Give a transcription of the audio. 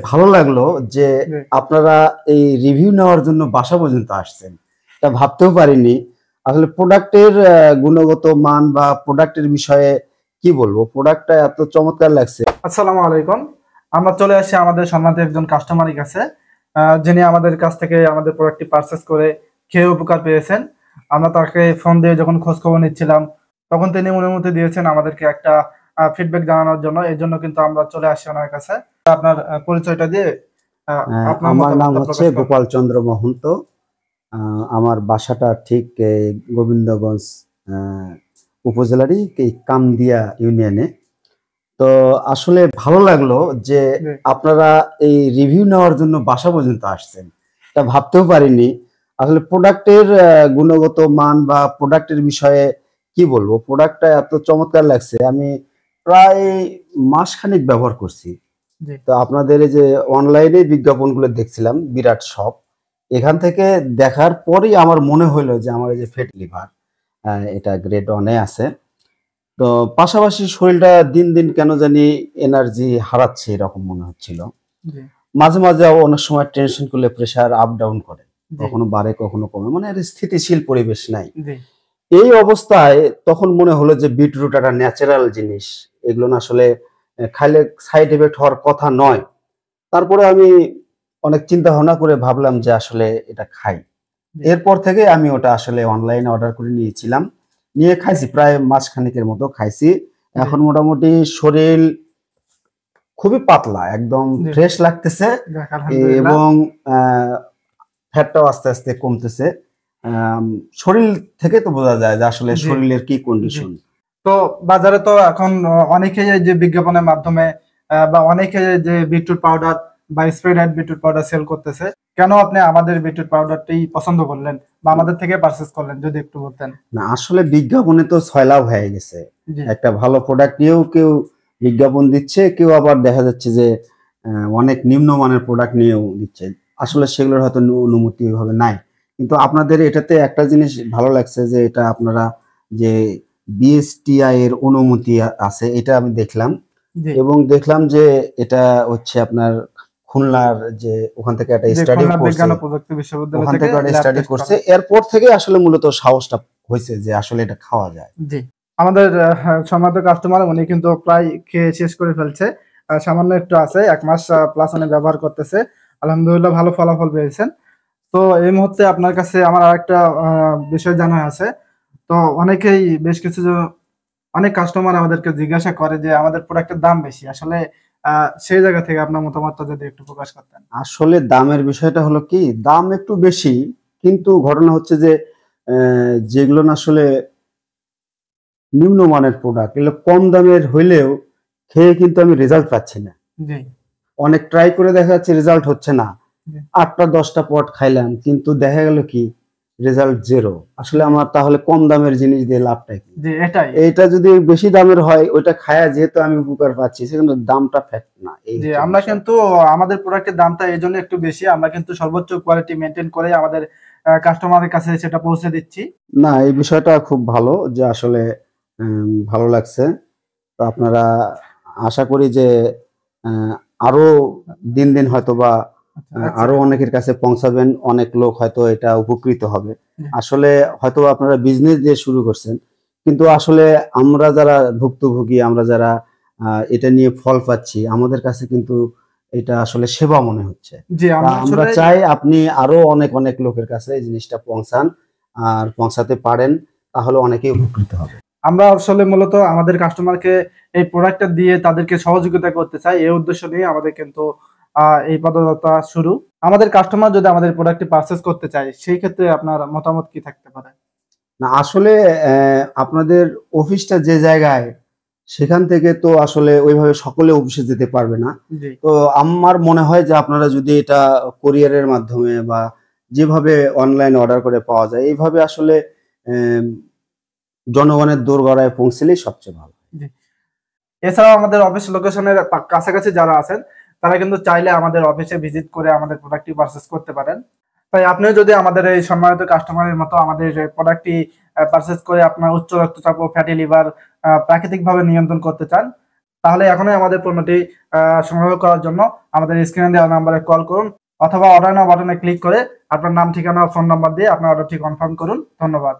ভালো লাগলো যে আপনারা এই রিভিউ নেওয়ার জন্য বাসা পর্যন্ত আসছেন। এটা ভাবতেও পারিনি। আসলে প্রোডাক্টের গুণগত মান বা প্রোডাক্টের বিষয়ে কি বলবো, প্রোডাক্টটা এত চমৎকার লাগছে। আসসালামু আলাইকুম। আমরা চলে আসছি আমাদের সম্মানিত একজন কাস্টমারের কাছে, যিনি আমাদের কাছ থেকে আমাদের প্রোডাক্টটি পারচেস করে খেয়ে উপকার পেয়েছেন। আমরা তাকে ফোন দিয়ে যখন খোঁজ খবর নিচ্ছিলাম, তখন তিনি অনুমতি দিয়েছেন আমাদেরকে একটা ফিডব্যাক জানানোর জন্য। এই জন্য কিন্তু আমরা চলে আসছি ওনার কাছে। আপনার পরিচয়টা দিয়ে আমার নাম হচ্ছে গোপাল চন্দ্র মহন্ত। আমার বাসাটা ঠিক গোবিন্দগঞ্জ উপজেলারই কামদিয়া ইউনিয়নে। তো আসলে ভালো লাগলো যে আপনারা এই রিভিউ নেওয়ার জন্য বাসা পর্যন্ত আসছেন। এটা ভাবতেও পারিনি। আসলে প্রোডাক্টের গুণগত মান বা প্রোডাক্টের বিষয়ে কি বলবো, প্রোডাক্টটা এত চমৎকার লাগছে। আমি প্রায় মাসখানেক ব্যবহার করছি। তো আপনাদের এই যে অনলাইনে বিজ্ঞাপনগুলো দেখছিলাম, বিরাট শপ, এখান থেকে দেখার পরেই আমার মনে হলো যে আমার এই যে ফ্যাটি লিভার, এটা গ্রেড 1-এ আছে। তো পাশাপাশি শরীরটা দিন দিন কেন জানি এনার্জি হারাচ্ছে এরকম মনে হচ্ছিল। মাঝে মাঝে অনেক সময় টেনশন করলে প্রেসার আপ ডাউন করে, কখনো বাড়ে কখনো কমে, মানে স্থিতিশীল পরিবেশ নাই। এই অবস্থায় তখন মনে হলো যে বিটরুট একটা ন্যাচারাল জিনিস, এগুলো না আসলে খাইলে সাইড এফেক্ট হওয়ার কথা নয়। তারপরে আমি অনেক চিন্তা ভাবনা করে ভাবলাম যে আসলে এটা খাই। এরপর থেকে আমি ওটা আসলে অনলাইনে অর্ডার করে নিয়েছিলাম, নিয়ে খাইছি, প্রায় মাসখানেকের মতো খাইছি। এখন মোটামুটি শরীর খুবই পাতলা, একদম ফ্রেশ লাগতেছে এবং ফ্যাটটাও আস্তে আস্তে কমতেছে। শরীর থেকে তো বোঝা যায় যে আসলে শরীরের কি কন্ডিশন। তো বাজারে তো এখন অনেকেই যে বিজ্ঞাপনের মাধ্যমে বা অনেকে যে বিটরুট পাউডার বা স্প্রেড বিটরুট পাউডার সেল করতেছে, কেন আপনি আমাদের বিটরুট পাউডারটি পছন্দ করলেন বা আমাদের থেকে পারচেজ করলেন, যদি একটু বলতেন। না আসলে বিজ্ঞাপনে তো ছয়লাভ হয়ে গেছে। একটা ভালো প্রোডাক্ট নিয়েও কেউ বিজ্ঞাপন দিচ্ছে, কেউ আবার দেখা যাচ্ছে যে অনেক নিম্নমানের প্রোডাক্ট নিয়েও দিচ্ছে। আসলে সেগুলোর হয়তো অনুমতি ওইভাবে নাই। কিন্তু আপনাদের এটাতে একটা জিনিস ভালো লাগছে যে এটা আপনারা যে বিএসটিআই এর অনুমতি আছে, এটা আমি দেখলাম। এবং দেখলাম যে এটা হচ্ছে আপনার খুলনার যে ওখান থেকে একটা স্টাডি করছে, ওখান থেকে একটা স্টাডি করছে। এরপর থেকে আসলে মূলত সাহসটা হয়েছে যে আসলে এটা খাওয়া যায়। জি, আমাদের সম্মানিত কাস্টমার উনি কিন্তু প্রায় খেয়ে শেষ করে ফেলছে। সামান্য একটু আছে, 1 মাস প্লাস উনি ব্যবহার করতেছে, আলহামদুলিল্লাহ ভালো ফলাফল পেয়েছেন। তো এই মুহূর্তে আপনার কাছে আমার আরেকটা বিষয় জানা আছে। তো অনেকেই বেশ কিছু অনেক কাস্টমার আমাদেরকে জিজ্ঞাসা করে যে আমাদের প্রোডাক্টের দাম বেশি, আসলে সেই জায়গা থেকে আপনার মতামতটা যদি একটু প্রকাশ করতেন। আসলে দামের বিষয়টা হলো কি, দাম একটু বেশি, কিন্তু ঘটনা হচ্ছে যে যেগুলো না আসলে নিম্নমানের প্রোডাক্ট, এগুলো কম দামের হইলেও খেয়ে কিন্তু আমি রেজাল্ট পাচ্ছি না। অনেক ট্রাই করে দেখা যাচ্ছে রেজাল্ট হচ্ছে না। 8টা 10টা পট খাইলাম, কিন্তু দেখা গেল কি রেজাল্ট জিরো। আসলে আমার তাহলে কম দামের জিনিস দিয়ে লাভটা কি? এটা যদি বেশি দামের হয়, ওইটা খায়া যেহেতু আমি উপকার পাচ্ছি, সেখানে দামটা ফ্যাক্ট না। আমরা কিন্তু আমাদের প্রোডাক্টের দামটা এই জন্য একটু বেশি, আমরা কিন্তু সর্বোচ্চ কোয়ালিটি মেনটেন করে আমাদের কাস্টমারের কাছে সেটা পৌঁছে দিচ্ছি। না, এই বিষয়টা খুব ভালো যে আসলে ভালো লাগছে। তো আপনারা আশা করি যে আরো দিন দিন হয়তো বা আরো অনেকের কাছে পৌঁছাবেন, অনেক লোক হয়তো এটা উপকৃত হবে। আসলে হয়তো আপনারা বিজনেস দিয়ে শুরু করছেন, কিন্তু আসলে আমরা যারা ভুক্তভোগী, আমরা যারা এটা নিয়ে ফল পাচ্ছি, আমাদের কাছে কিন্তু এটা আসলে সেবা মনে হচ্ছে। আমরা চাই আপনি আরো অনেক অনেক লোকের কাছে এই জিনিসটা পৌঁছান, আর পৌঁছাতে পারেন, তাহলে অনেকেই উপকৃত হবে। আমরা আসলে মূলত আমাদের কাস্টমারকে এই প্রোডাক্টটা দিয়ে তাদেরকে সহযোগিতা করতে চাই, এই উদ্দেশ্য নিয়ে আমাদের কিন্তু এই পদযাত্রা শুরু। আমাদের কাস্টমার যদি আমাদের প্রোডাক্টটি পারচেজ করতে চায়, সেই ক্ষেত্রে আপনার মতামত কি থাকতে পারে? না আসলে আপনাদের অফিসটা যে জায়গায়, সেখান থেকে তো আসলে ওইভাবে সকলে অফিসে যেতে পারবে না। তো আমার মনে হয় যে আপনারা যদি এটা কোরিয়ারের মাধ্যমে বা যেভাবে অনলাইন অর্ডার করে পাওয়া যায়, এইভাবে আসলে জনগণের দোরগোড়ায় পৌঁছলেই সবচেয়ে ভালো। এছাড়াও আমাদের অফিস লোকেশনের কাছাকাছি যারা আছেন, তারা কিন্তু চাইলে আমাদের অফিসে ভিজিট করে আমাদের প্রোডাক্টটি পারচেজ করতে পারেন। তাই আপনিও যদি আমাদের এই সম্মানিত কাস্টমারের মতো আমাদের প্রোডাক্টটি পারচেজ করে আপনার উচ্চ রক্তচাপ ও ফ্যাটি লিভার প্রাকৃতিকভাবে নিয়ন্ত্রণ করতে চান, তাহলে এখনই আমাদের পণ্যটি সংগ্রহ করার জন্য আমাদের স্ক্রিনে দেওয়া নাম্বারে কল করুন অথবা অর্ডার নাও বাটনে ক্লিক করে আপনার নাম, ঠিকানা, ফোন নাম্বার দিয়ে আপনার অর্ডারটি কনফার্ম করুন। ধন্যবাদ।